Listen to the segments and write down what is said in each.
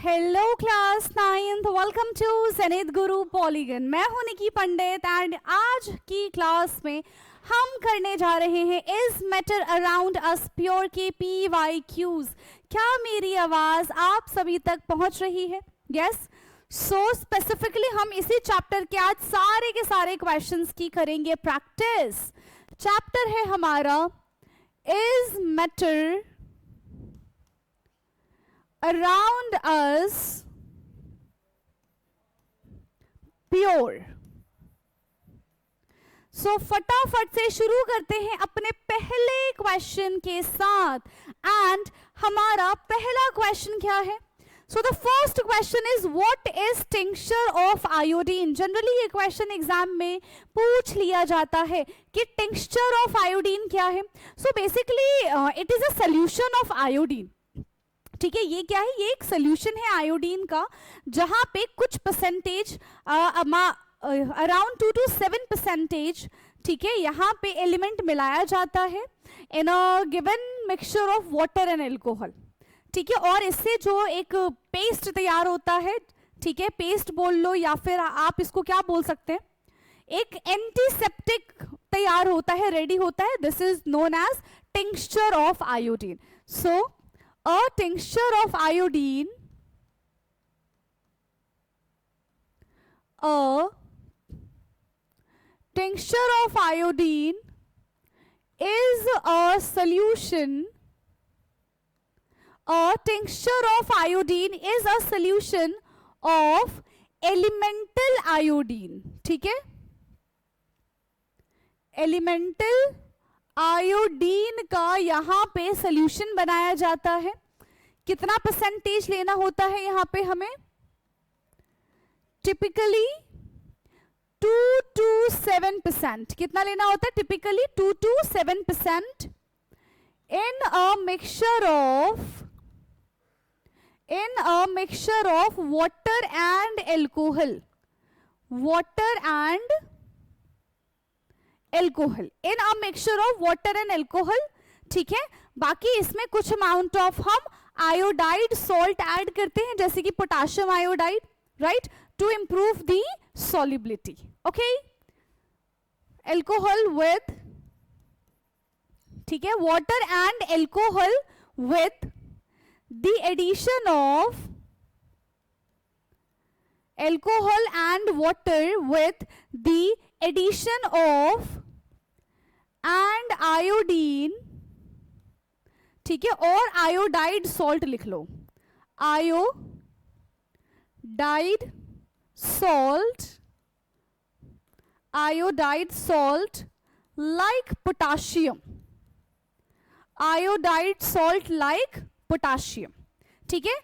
Hello class 9th, welcome to Zenith Guru Polygon. मैं हूं निकी पंडित and आज की क्लास में हम करने जा रहे हैं is matter around us pure के PYQs। क्या मेरी आवाज आप सभी तक पहुंच रही है? यस। सो स्पेसिफिकली हम इसी चैप्टर के आज सारे के सारे क्वेश्चंस की करेंगे प्रैक्टिस। चैप्टर है हमारा is matter around us pure। सो फटाफट से शुरू करते हैं अपने पहले क्वेश्चन के साथ। एंड हमारा पहला क्वेश्चन क्या है? So the first question is what is tincture of iodine. Generally ये क्वेश्चन एग्जाम में पूछ लिया जाता है कि टिंक्चर ऑफ आयोडीन क्या है। So basically it is a solution of iodine. ठीक है, ये क्या है? ये एक सोल्यूशन है आयोडीन का, जहां पे कुछ परसेंटेज अराउंड 2 to 7%, ठीक है, यहाँ पे एलिमेंट मिलाया जाता है in a given mixture of water and alcohol. ठीक है, और इससे जो एक पेस्ट तैयार होता है, ठीक है, पेस्ट बोल लो या फिर आप इसको क्या बोल सकते हैं, एक एंटीसेप्टिक तैयार होता है, रेडी होता है। This is known as tincture of iodine. So a tincture of iodine, a tincture of iodine is a solution, a tincture of iodine is a solution of elemental iodine। ठीक है, elemental iodine का यहाँ पे solution बनाया जाता है। कितना percentage लेना होता है यहाँ पे हमें? Typically 2 to 7%। कितना लेना होता है? Typically 2 to 7% in a mixture of water and alcohol, water and alcohol, in a mixture of water and alcohol. ठीक है, बाकी इसमें कुछ अमाउंट ऑफ हम आयोडाइड सॉल्ट ऐड करते हैं, जैसे कि potassium iodide, right, to improve the solubility. Okay, alcohol with, ठीक है, water and alcohol with the addition of alcohol and water with the addition of and iodine, ठीक है, और आयोडाइड सॉल्ट लिख लो, iodide salt, iodide salt like potassium, iodide salt like potassium, ठीक है,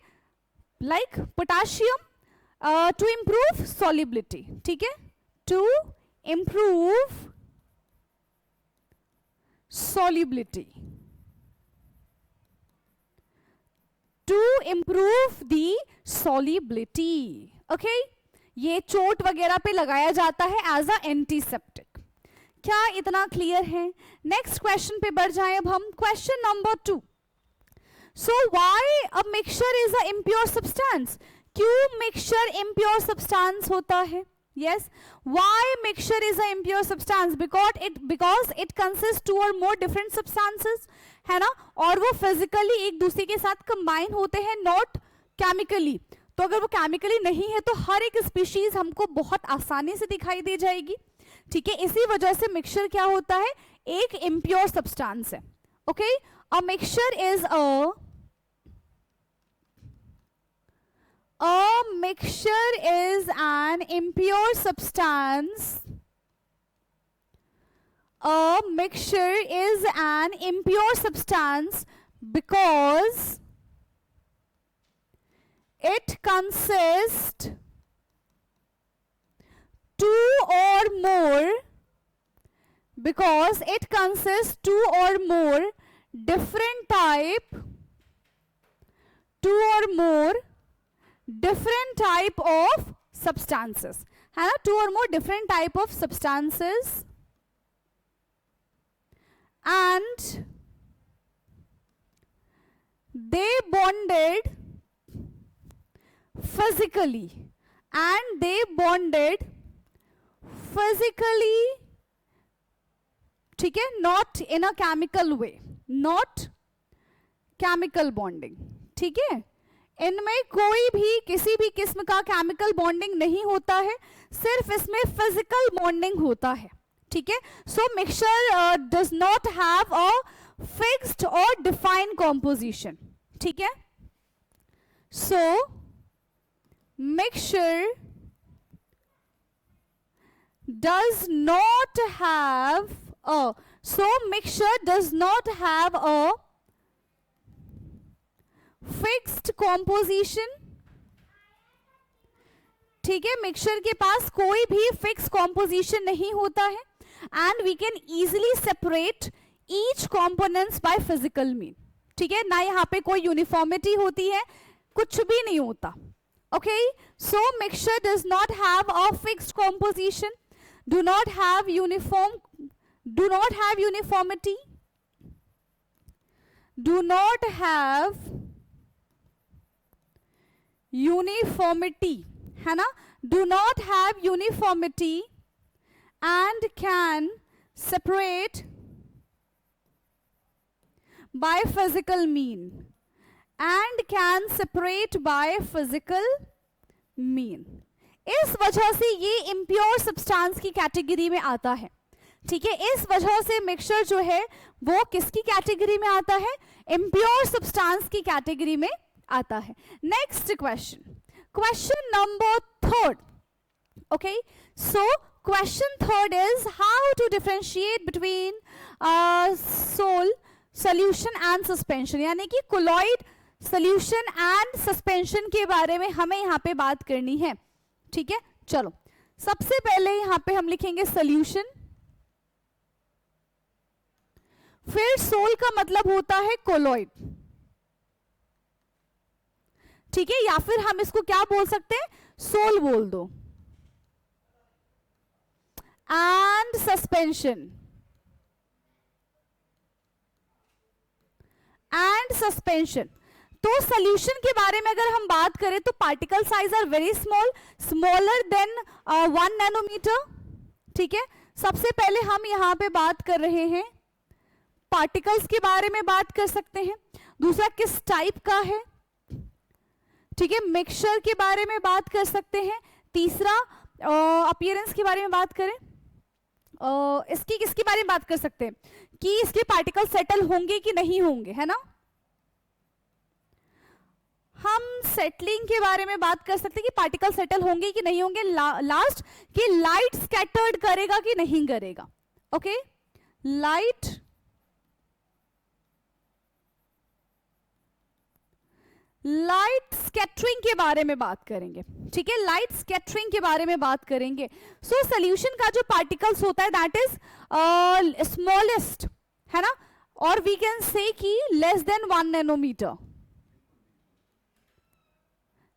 like potassium to improve solubility। ठीक है, to improve solubility, to improve the solubility। okay, ये चोट वगैरह पे लगाया जाता है एज अ एंटीसेप्टिक। क्या इतना क्लियर है? नेक्स्ट क्वेश्चन पे बढ़ जाएं अब हम। Question number 2। So why a mixture is a impure substance. क्यों मिक्सचर इम्प्योर सब्सटेंस होता है? Yes, why mixture is a impure substance? Because it consist 2 or more different substances, है ना, और वो फिजिकली एक दूसरे के साथ कंबाइन होते हैं, नॉट केमिकली। तो अगर वो केमिकली नहीं है तो हर एक स्पीशीज हमको बहुत आसानी से दिखाई दे जाएगी। ठीक है, इसी वजह से मिक्सचर क्या होता है? एक इम्प्योर सब्सटेंस है। Okay, a mixture is A mixture is an impure substance. A mixture is an impure substance because it consists 2 or more, because it consists 2 or more different type, 2 or more different type of substances, है ना, 2 or more different type of substances, and they bonded physically and they bonded physically, ठीक है, not in a chemical way, not chemical bonding, ठीक है, इनमें कोई भी किसी भी किस्म का केमिकल बॉन्डिंग नहीं होता है, सिर्फ इसमें फिजिकल बॉन्डिंग होता है, ठीक है. So mixture does not have a fixed और डिफाइंड कॉम्पोजिशन, ठीक है. So mixture does not have a, so mixture does not have a fixed composition, ठीक है, मिक्सचर के पास कोई भी फिक्स कॉम्पोजिशन नहीं होता है, and we can easily separate each components by physical mean, ठीक है, ना यहाँ पे कोई यूनिफॉर्मिटी होती है, कुछ भी नहीं होता. Okay, so mixture does not have a fixed composition, do not have uniformity, do not have uniformity, है ना, do not have uniformity and can separate by physical mean, and can separate by physical mean. इस वजह से ये impure substance की category में आता है, ठीक है, इस वजह से मिक्सचर जो है वो किसकी कैटेगरी में आता है, इम्प्योर सब्सटेंस की कैटेगरी में आता है. Next question, question number 3. Okay, so question 3 is how to differentiate between sol solution and suspension, यानी कि कोलॉइड सोल्यूशन एंड सस्पेंशन के बारे में हमें यहाँ पे बात करनी है, ठीक है. चलो, सबसे पहले यहां पे हम लिखेंगे सोल्यूशन, फिर सोल का मतलब होता है कोलॉइड, ठीक है, या फिर हम इसको क्या बोल सकते हैं, सोल बोल दो, एंड सस्पेंशन, एंड सस्पेंशन. तो सोल्यूशन के बारे में अगर हम बात करें तो particle size are very small, smaller than 1 nanometer, ठीक है. सबसे पहले हम यहां पे बात कर रहे हैं पार्टिकल्स के बारे में बात कर सकते हैं, दूसरा किस टाइप का है, ठीक है, मिक्सचर के बारे में बात कर सकते हैं, तीसरा अपीयरेंस के बारे में बात करें, इसकी किसके बारे में बात कर सकते हैं कि इसके पार्टिकल सेटल होंगे कि नहीं होंगे, है ना. हम सेटलिंग के बारे में बात कर सकते हैं कि पार्टिकल सेटल होंगे कि नहीं होंगे, लास्ट कि लाइट स्कैटर्ड करेगा कि नहीं करेगा. ओके, लाइट स्कैटरिंग के बारे में बात करेंगे, ठीक है, लाइट स्कैटरिंग के बारे में बात करेंगे. सो सोल्यूशन का जो पार्टिकल्स होता है दैट इज स्मॉलेस्ट, है ना, और वी कैन से कि less than 1 nanometer,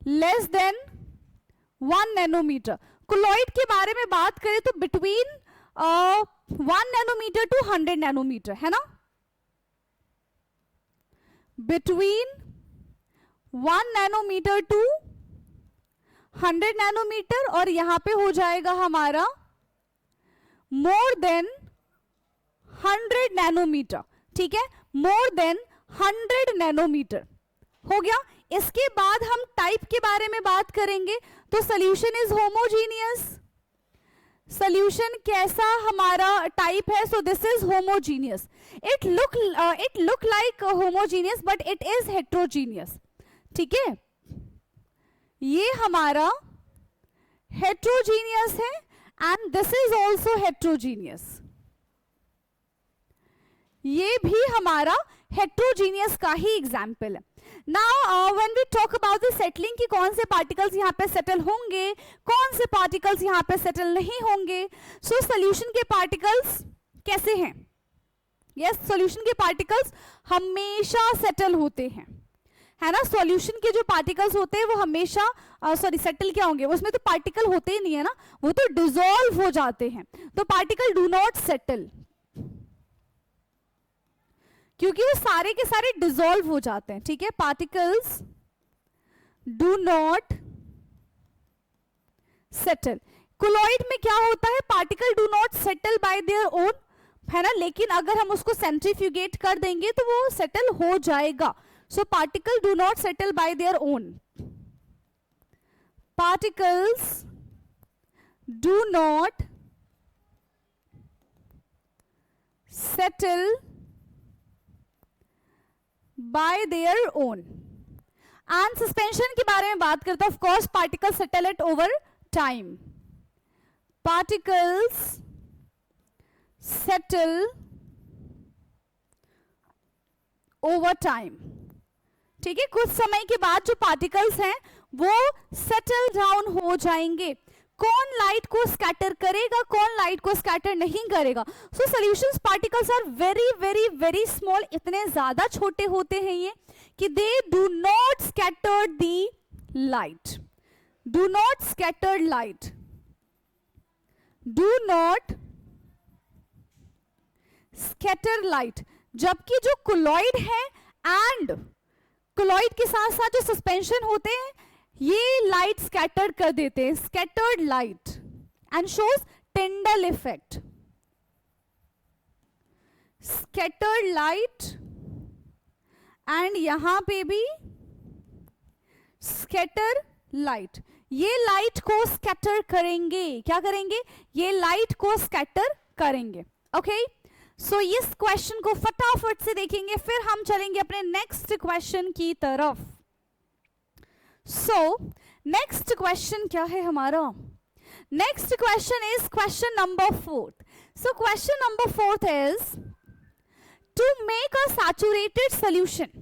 less than 1 nanometer. Colloid के बारे में बात करें तो बिटवीन 1 नैनोमीटर टू 100 नैनोमीटर, है ना, बिटवीन 1 नैनोमीटर टू 100 नैनोमीटर, और यहां पे हो जाएगा हमारा मोर देन 100 नैनोमीटर, ठीक है, मोर देन 100 नैनोमीटर हो गया. इसके बाद हम टाइप के बारे में बात करेंगे, तो सोल्यूशन इज होमोजीनियस, सोल्यूशन कैसा हमारा टाइप है, so this is homogeneous, it look like homogeneous but it is heterogeneous, ठीक है, ये हमारा हेट्रोजीनियस है and this is also heterogeneous, ये भी हमारा हेट्रोजीनियस का ही एग्जाम्पल है. Now when we talk about the settling कि कौन से पार्टिकल्स यहाँ पे सेटल होंगे, कौन से पार्टिकल्स यहाँ पे सेटल नहीं होंगे. सो सोल्यूशन के पार्टिकल्स कैसे हैं, यस, सोल्यूशन के पार्टिकल्स हमेशा सेटल होते हैं, है ना, सॉल्यूशन के जो पार्टिकल्स होते हैं वो हमेशा सेटल क्या होंगे, उसमें तो पार्टिकल होते ही नहीं है ना, वो तो डिसॉल्व हो जाते हैं, तो पार्टिकल डू नॉट सेटल, क्योंकि वो सारे के सारे डिसॉल्व हो जाते हैं, ठीक है, particles do not settle. Colloid में क्या होता है, particle do not settle by their own, है ना, लेकिन अगर हम उसको सेंट्रीफ्यूगेट कर देंगे तो वो सेटल हो जाएगा। So particle do not settle by their own, particles do not settle by their own. And suspension के बारे में बात करता है, of course particle settle at over time, particles settle over time, ठीक है, कुछ समय के बाद जो पार्टिकल्स हैं वो सेटल डाउन हो जाएंगे। कौन लाइट को स्कैटर करेगा, कौन लाइट को स्कैटर नहीं करेगा। So solutions particles are very very very small, इतने ज्यादा छोटे होते हैं ये कि they do not scatter the light, do not scatter light, do not scatter light. जबकि जो कोलॉइड है एंड कोलॉइड के साथ साथ जो सस्पेंशन होते हैं ये लाइट स्कैटर कर देते हैं, scattered light, and shows Tyndall effect, scattered light, and यहां पे भी स्कैटर लाइट। ये लाइट को स्कैटर करेंगे, क्या करेंगे, ये लाइट को स्कैटर करेंगे। ओके, सो इस क्वेश्चन को फटाफट से देखेंगे, फिर हम चलेंगे अपने नेक्स्ट क्वेश्चन की तरफ। सो नेक्स्ट क्वेश्चन क्या है हमारा, next question is question number 4। So question number 4 is to make a saturated solution,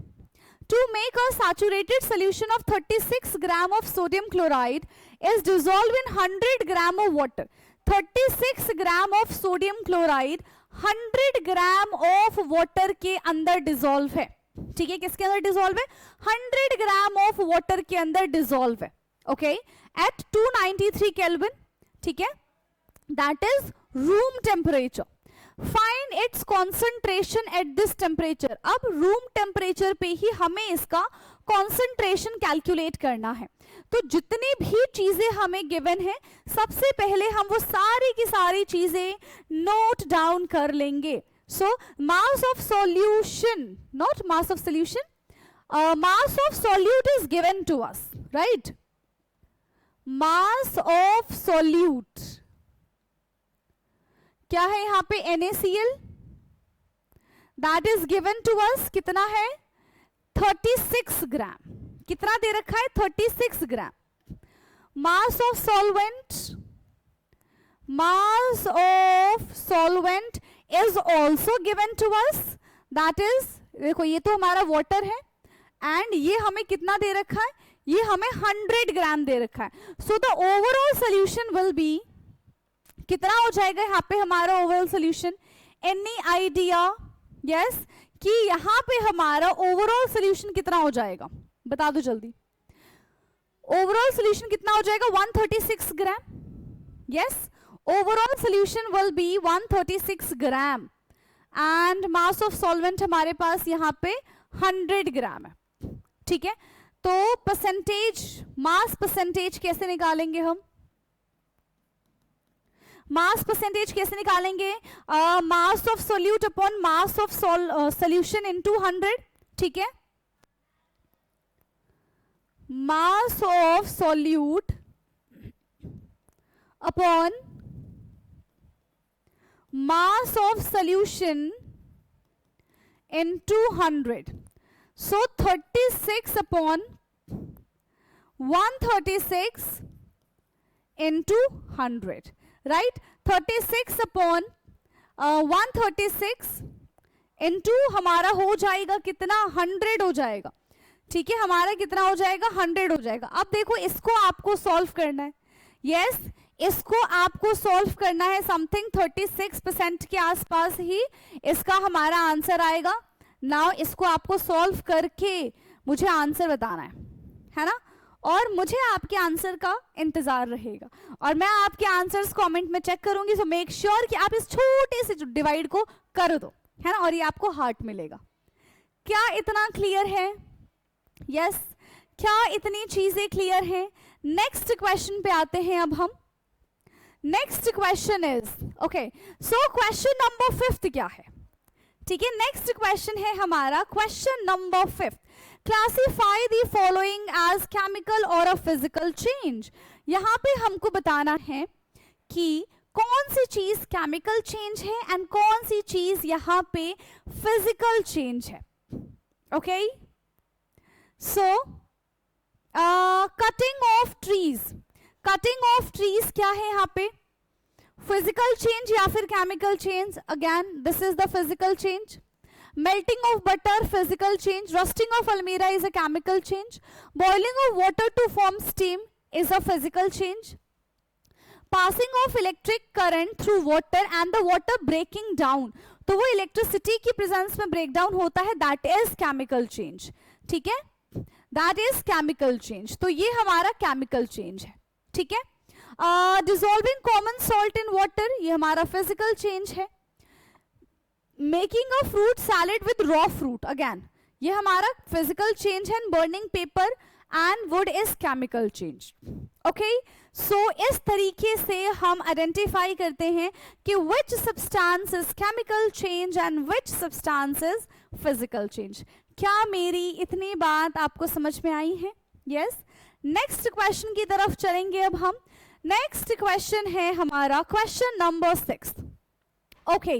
to make a saturated solution of 36 gram of sodium chloride is dissolved in 100 gram of water। 36 gram of sodium chloride 100 gram of water के अंदर dissolve है, ठीक है, किसके अंदर dissolve है, 100 gram of water के अंदर डिसॉल्व है। ओके, एट 293 केल्विन, ठीक है, that is room temperature. Find its concentration at this temperature. अब रूम टेम्परेचर पे ही हमें इसका कॉन्सेंट्रेशन कैलकुलेट करना है। तो जितनी भी चीजें हमें गिवन है सबसे पहले हम वो सारी की सारी चीजें नोट डाउन कर लेंगे। So mass of solution, not mass of solution, mass of solute is given to us, right, mass of solute क्या है यहाँ पे, NaCl, that is given to us, कितना है, 36 ग्राम, कितना दे रखा है, 36 gram. Mass of solvent, mass of solvent is also given to us, that is, देखो ये तो हमारा वाटर है एंड ये हमें कितना दे रखा है, ये हमें 100 ग्राम दे रखा है। So the overall solution will B, कितना हो जाएगा यहाँ पे हमारा overall solution, any idea, yes, कि यहाँ पे हमारा ओवरऑल सोल्यूशन कितना हो जाएगा, बता दो जल्दी, ओवरऑल सोल्यूशन कितना हो जाएगा, 136 gram, yes, overall solution will be 136 gram and mass of solvent हमारे पास यहाँ पे 100 ग्राम है, ठीक है। तो परसेंटेज, मास परसेंटेज कैसे निकालेंगे हम, मास परसेंटेज कैसे निकालेंगे, mass of solute upon mass of solution into 100, ठीक है, mass of solute upon mass of solution into 100। So 36 upon 136 into 100, right, 36 upon 136 into हमारा हो जाएगा कितना, 100 हो जाएगा, ठीक है, हमारा कितना हो जाएगा, 100 हो जाएगा। अब देखो इसको आपको सॉल्व करना है, यस, इसको आपको सॉल्व करना है, समथिंग 36% के आसपास ही इसका हमारा आंसर आएगा। नाउ इसको आपको सॉल्व करके मुझे आंसर बताना है ना, और मुझे आपके आंसर का इंतजार रहेगा और मैं आपके आंसर्स कमेंट में चेक करूंगी। सो मेक श्योर कि आप इस छोटे से डिवाइड को कर दो, है ना, और ये आपको हार्ट मिलेगा। क्या इतना क्लियर है, यस, क्या इतनी चीजें क्लियर हैं। नेक्स्ट क्वेश्चन पे आते हैं अब हम, next question is, okay, so question number 5 क्या है? ठीक है, नेक्स्ट क्वेश्चन है हमारा question number 5, classify the following as chemical और अ फिजिकल चेंज। यहां पे हमको बताना है कि कौन सी चीज केमिकल चेंज है एंड कौन सी चीज यहां पे फिजिकल चेंज है। Okay, so cutting of trees, cutting of trees क्या है यहाँ पे? फिजिकल चेंज या फिर chemical change? Again this is the physical change. Melting of butter, physical change. Rusting of almirah is a chemical change. Boiling of water to form steam is a physical change. Passing of electric current through water and the water breaking down, तो वो electricity की presence में break down होता है, that is chemical change. ठीक है, that is chemical change. तो ये हमारा केमिकल चेंज है। ठीक है, dissolving common salt in water, ये हमारा फिजिकल चेंज है। Making a fruit salad with raw fruit, again ये हमारा फिजिकल चेंज है। Burning paper and wood is chemical change. Okay, so इस तरीके से हम आइडेंटिफाई करते हैं कि which substance is chemical change and which substance is physical change. क्या मेरी इतनी बात आपको समझ में आई है? यस। नेक्स्ट क्वेश्चन की तरफ चलेंगे अब हम। नेक्स्ट क्वेश्चन है हमारा question number 6। Okay,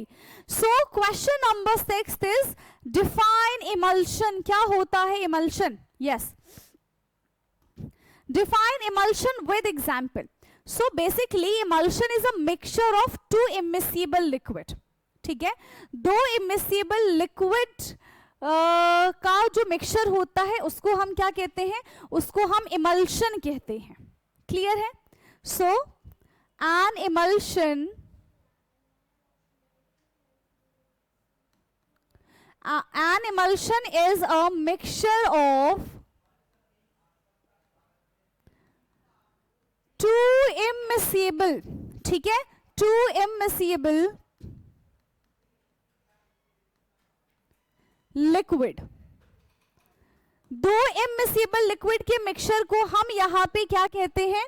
so question number 6 is define emulsion. क्या होता है emulsion? Yes, define emulsion with example. So basically emulsion is a mixture of two immiscible liquid. ठीक है, दो इमिसिबल लिक्विड का जो मिक्सचर होता है उसको हम क्या कहते हैं? उसको हम इमल्शन कहते हैं। क्लियर है? So an emulsion, an emulsion is a mixture of two immiscible, ठीक है, two immiscible liquid। दो immiscible liquid के मिक्सचर को हम यहां पे क्या कहते हैं?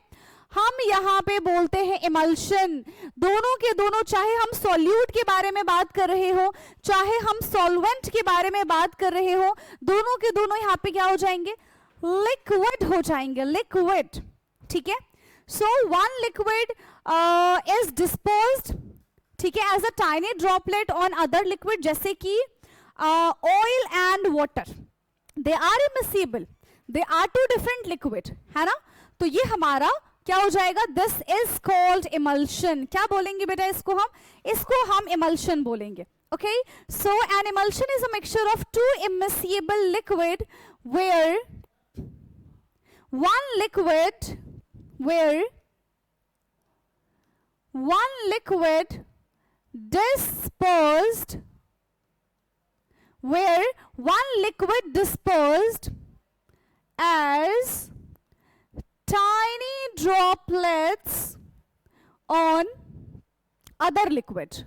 हम यहां पे बोलते हैं इमल्शन। दोनों के दोनों, चाहे हम सॉल्यूट के बारे में बात कर रहे हो, चाहे हम सॉल्वेंट के बारे में बात कर रहे हो, दोनों के दोनों यहां पे क्या हो जाएंगे? लिक्विड हो जाएंगे, लिक्विड। ठीक है, so one liquid is disposed, ठीक है, as a tiny droplet on other liquid, जैसे कि oil and water, they are immiscible, they are two different liquid, है ना? तो ये हमारा क्या हो जाएगा? This is called emulsion. क्या बोलेंगे बेटा इसको हम? इसको हम इमल्शन बोलेंगे। Okay, so an emulsion is a mixture of two immiscible liquid where one liquid dispersed as tiny droplets on other liquid,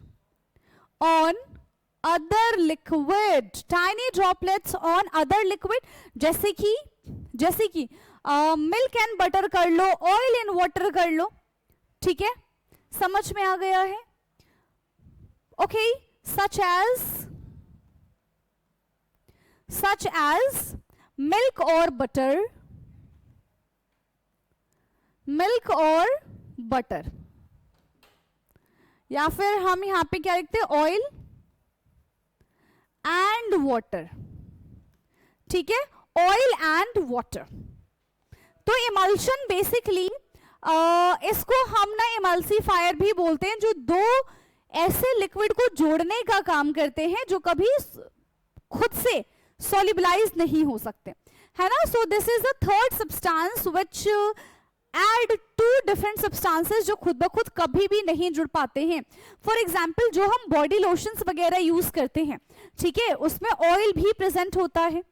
tiny droplets on other liquid, जैसे कि मिल्क एंड बटर कर लो, ऑयल एंड वाटर कर लो। ठीक है, समझ में आ गया है? Okay, such as milk or butter, या फिर हम यहां पे क्या लिखते हैं? Oil and water. ठीक है, ऑयल एंड वाटर। तो इमल्शन बेसिकली इसको हम ना इमल्सीफायर भी बोलते हैं, जो दो ऐसे लिक्विड को जोड़ने का काम करते हैं जो कभी खुद से सॉल्युबलाइज नहीं हो सकते, है ना? So this is the third substance which add two different substances जो खुद ब खुद कभी भी नहीं जुड़ पाते हैं। फॉर एग्जाम्पल, जो हम बॉडी लोशंस वगैरह यूज करते हैं, ठीक है, उसमें ऑयल भी प्रेजेंट होता है।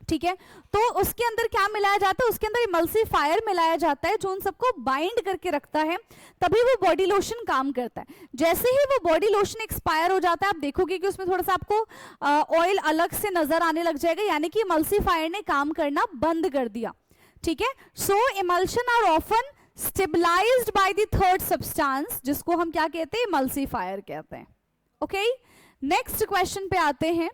ठीक है, तो उसके अंदर क्या मिलाया जाता है? उसके अंदर इमल्सीफायर मिलाया जाता है जो उन सबको बाइंड करके रखता है, तभी वो बॉडी लोशन काम करता है। जैसे ही वो बॉडी लोशन एक्सपायर हो जाता है, आप देखोगे कि उसमें थोड़ा सा आपको ऑयल अलग से नजर आने लग जाएगा, यानी कि इमल्सीफायर ने काम करना बंद कर दिया। ठीक है, so emulsion are often stabilised by the third substance, जिसको हम क्या कहते हैं, इमल्सिफायर कहते हैं. ओके, नेक्स्ट क्वेश्चन पे आते हैं.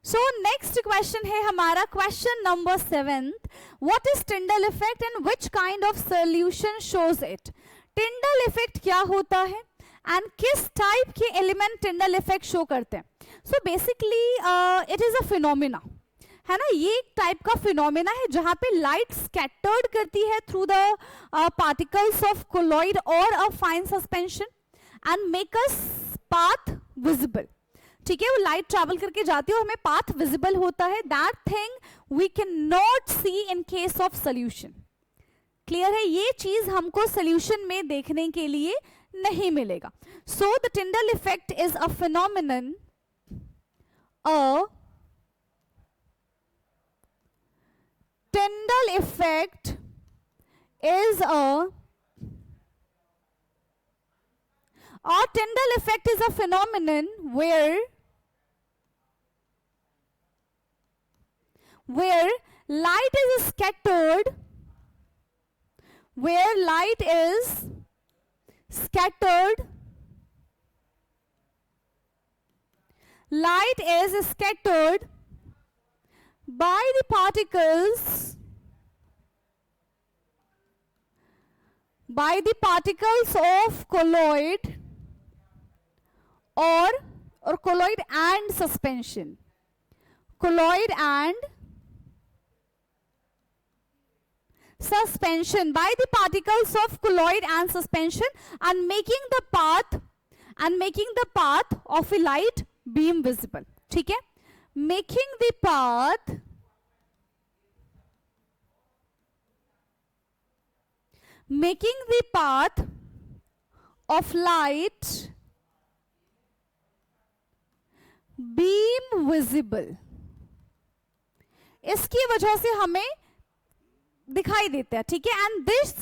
सो नेक्स्ट क्वेश्चन है हमारा question number 7. What is Tyndall effect and which kind of solution shows it? Tyndall effect क्या होता है एंड किस टाइप के एलिमेंट टिंडल इफेक्ट शो करते हैं? So basically it is a phenomena, है ना. ये एक टाइप का फिनोमिना है जहां पे लाइट स्कैटर्ड करती है through the particles of colloid और a fine suspension and make us path visible. ठीक है, वो लाइट ट्रैवल करके जाती है और हमें पाथ विजिबल होता है. That thing we can not see in case of solution. Clear है, ये चीज हमको सोल्यूशन में देखने के लिए नहीं मिलेगा. So the Tyndall effect is a phenomenon, Tyndall effect is Tyndall effect is a phenomenon where light is scattered, light is scattered by the particles of colloid or colloid and suspension, colloid and suspension, by the particles of colloid and suspension, and making the path of a light beam visible. ठीक है, making the path of light beam visible. इसकी वजह से हमें दिखाई देता है. ठीक है, and this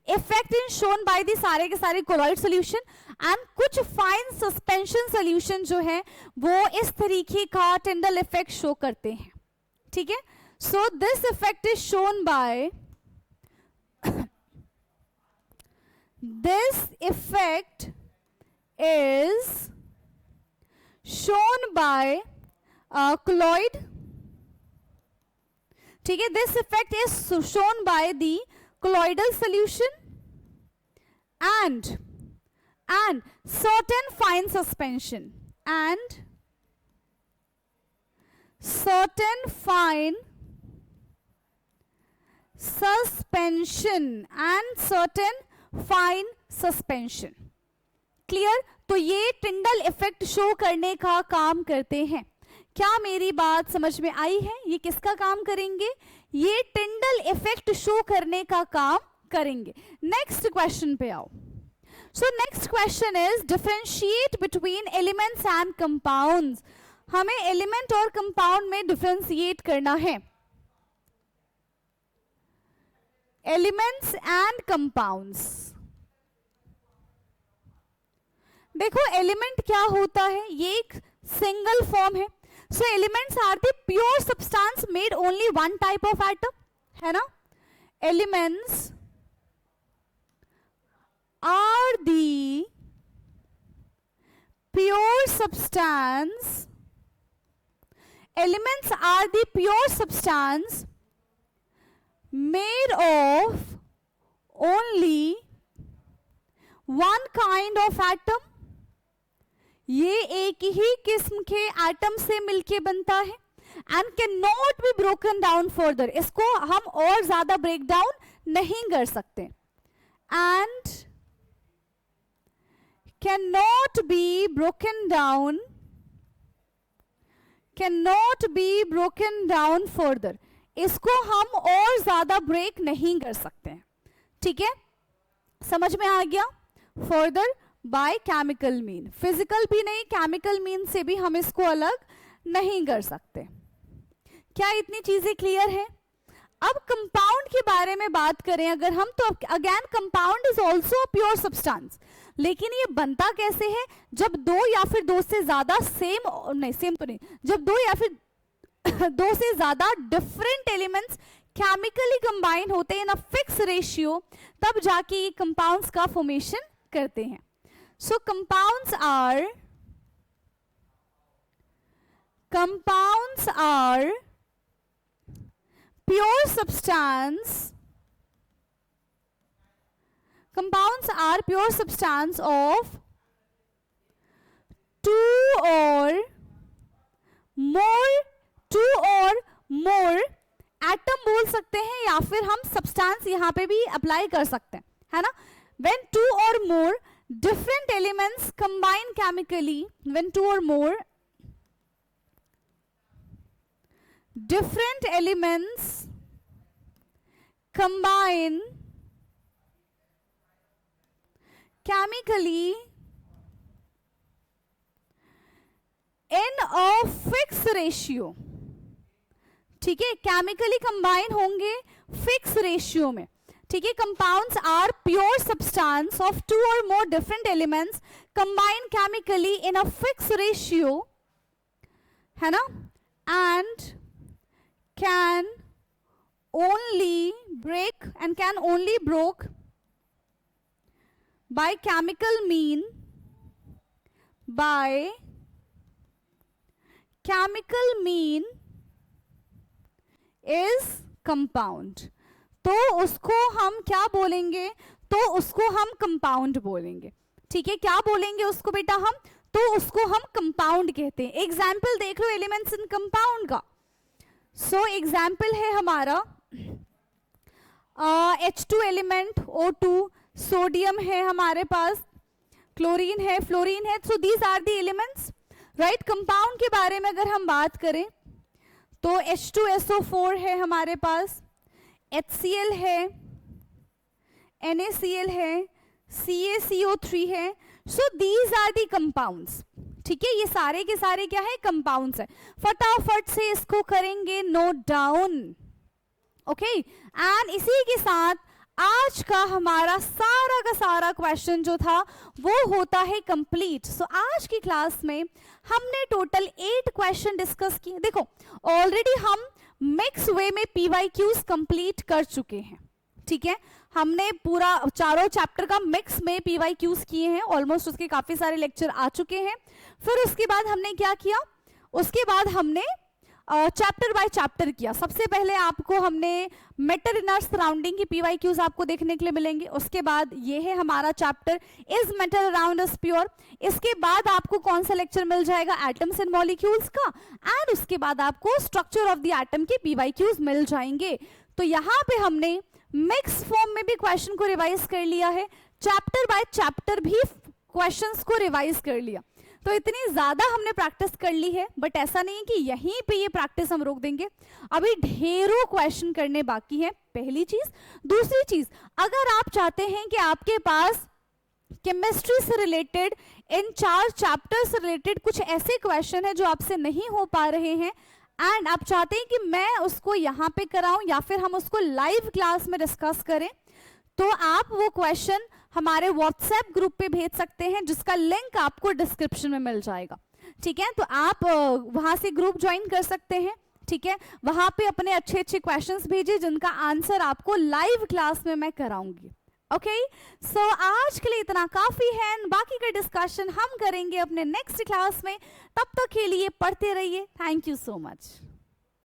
effect is shown by the सारे के सारे कोलॉइड सॉल्यूशन एंड कुछ फाइन सस्पेंशन सॉल्यूशन जो है वो इस तरीके का टिंडल इफेक्ट शो करते हैं. ठीक है, so this effect is shown by this effect is shown by colloid. ठीक है, this effect is shown by the colloidal solution and certain fine suspension and certain fine suspension. Clear, तो ये Tyndall effect show करने का काम करते हैं. क्या मेरी बात समझ में आई है? ये किसका काम करेंगे? ये टिंडल इफेक्ट शो करने का काम करेंगे. नेक्स्ट क्वेश्चन पे आओ. So next question is differentiate between elements and compounds. हमें एलिमेंट और कंपाउंड में डिफरेंशिएट करना है. Elements and compounds. देखो एलिमेंट क्या होता है, ये एक सिंगल फॉर्म है. So elements are the pure substance made only one type of atom, है ना. Elements are the pure substance, elements are the pure substance made of only one kind of atom. ये एक ही किस्म के atom से मिलके बनता है and cannot be broken down further. इसको हम और ज्यादा ब्रेक डाउन नहीं कर सकते. and cannot be broken down further. इसको हम और ज्यादा ब्रेक नहीं कर सकते हैं. ठीक है, समझ में आ गया. Further by chemical mean, physical भी नहीं, केमिकल मीन से भी हम इसको अलग नहीं कर सकते. क्या इतनी चीजें क्लियर है? अब कंपाउंड के बारे में बात करें अगर हम, तो again compound is also a pure substance. लेकिन ये बनता कैसे है? जब दो या फिर दो से ज्यादा सेम तो नहीं, जब दो या फिर दो से ज्यादा डिफरेंट एलिमेंट्स केमिकली कंबाइन होते हैं इन अ फिक्स रेशियो, तब जाके ये कंपाउंड्स का फॉर्मेशन करते हैं. So compounds are pure substance. Compounds are pure substance of two or more atom बोल सकते हैं, या फिर हम सब्सटेंस यहां पे भी अप्लाई कर सकते हैं, है ना. When two or more different elements combine chemically, when two or more different elements combine chemically in a fixed ratio. ठीक है, केमिकली कंबाइन होंगे फिक्स रेशियो में. ठीक है, compounds are pure substance of two or more different elements combine chemically in a fix ratio, है ना, and can only break by chemical mean is compound. तो उसको हम क्या बोलेंगे, तो उसको हम कंपाउंड बोलेंगे. ठीक है, क्या बोलेंगे उसको बेटा हम, तो उसको हम कंपाउंड कहते हैं. एग्जाम्पल देख लो एलिमेंट्स इन कंपाउंड का. सो एग्जाम्पल है हमारा H2 एलिमेंट O2, सोडियम है हमारे पास, क्लोरीन है, फ्लोरीन है. So these are the elements, right. Compound के बारे में अगर हम बात करें तो H2SO4 है हमारे पास, HCl है, NaCl है, CaCO3 है. So these are the compounds. ठीक है, ये सारे के सारे क्या है, कंपाउंड्स है. फटाफट से इसको करेंगे नोट डाउन. ओके, एंड इसी के साथ आज का हमारा सारा का सारा क्वेश्चन जो था वो होता है कंप्लीट. सो आज की क्लास में हमने टोटल 8 क्वेश्चन डिस्कस किए. देखो ऑलरेडी हम मिक्स वे में PYQs कंप्लीट कर चुके हैं. ठीक है, हमने पूरा चारों चैप्टर का मिक्स में PYQs किए हैं, ऑलमोस्ट उसके काफी सारे लेक्चर आ चुके हैं. फिर उसके बाद हमने क्या किया, उसके बाद हमने चैप्टर बाय चैप्टर किया. सबसे पहले आपको हमने मैटर इन आवर सराउंडिंग की PYQs आपको देखने के लिए मिलेंगे. उसके बाद ये है हमारा chapter is matter around us pure. इसके बाद आपको कौन सा लेक्चर मिल जाएगा, एटम्स एंड मॉलिक्यूल्स का. एंड उसके बाद आपको स्ट्रक्चर ऑफ द एटम के PYQs मिल जाएंगे. तो यहाँ पे हमने मिक्स फॉर्म में भी क्वेश्चन को रिवाइज कर लिया है, चैप्टर बाय चैप्टर भी क्वेश्चंस को रिवाइज कर लिया. तो इतनी ज्यादा हमने प्रैक्टिस कर ली है, बट ऐसा नहीं है कि यहीं पे ये प्रैक्टिस हम रोक देंगे. अभी ढेरों क्वेश्चन करने बाकी है, पहली चीज. दूसरी चीज, अगर आप चाहते हैं कि आपके पास केमिस्ट्री से रिलेटेड इन 4 चैप्टर से रिलेटेड कुछ ऐसे क्वेश्चन है जो आपसे नहीं हो पा रहे हैं, एंड आप चाहते हैं कि मैं उसको यहाँ पे कराऊं या फिर हम उसको लाइव क्लास में डिस्कस करें, तो आप वो क्वेश्चन हमारे व्हाट्सएप ग्रुप पे भेज सकते हैं, जिसका लिंक आपको डिस्क्रिप्शन में मिल जाएगा. ठीक है, तो आप वहां से ग्रुप ज्वाइन कर सकते हैं. ठीक है, वहां पे अपने अच्छे अच्छे क्वेश्चंस भेजिए जिनका आंसर आपको लाइव क्लास में मैं कराऊंगी. ओके, सो आज के लिए इतना काफी है, बाकी का डिस्कशन हम करेंगे अपने नेक्स्ट क्लास में. तब तक के लिए पढ़ते रहिए. Thank you so much.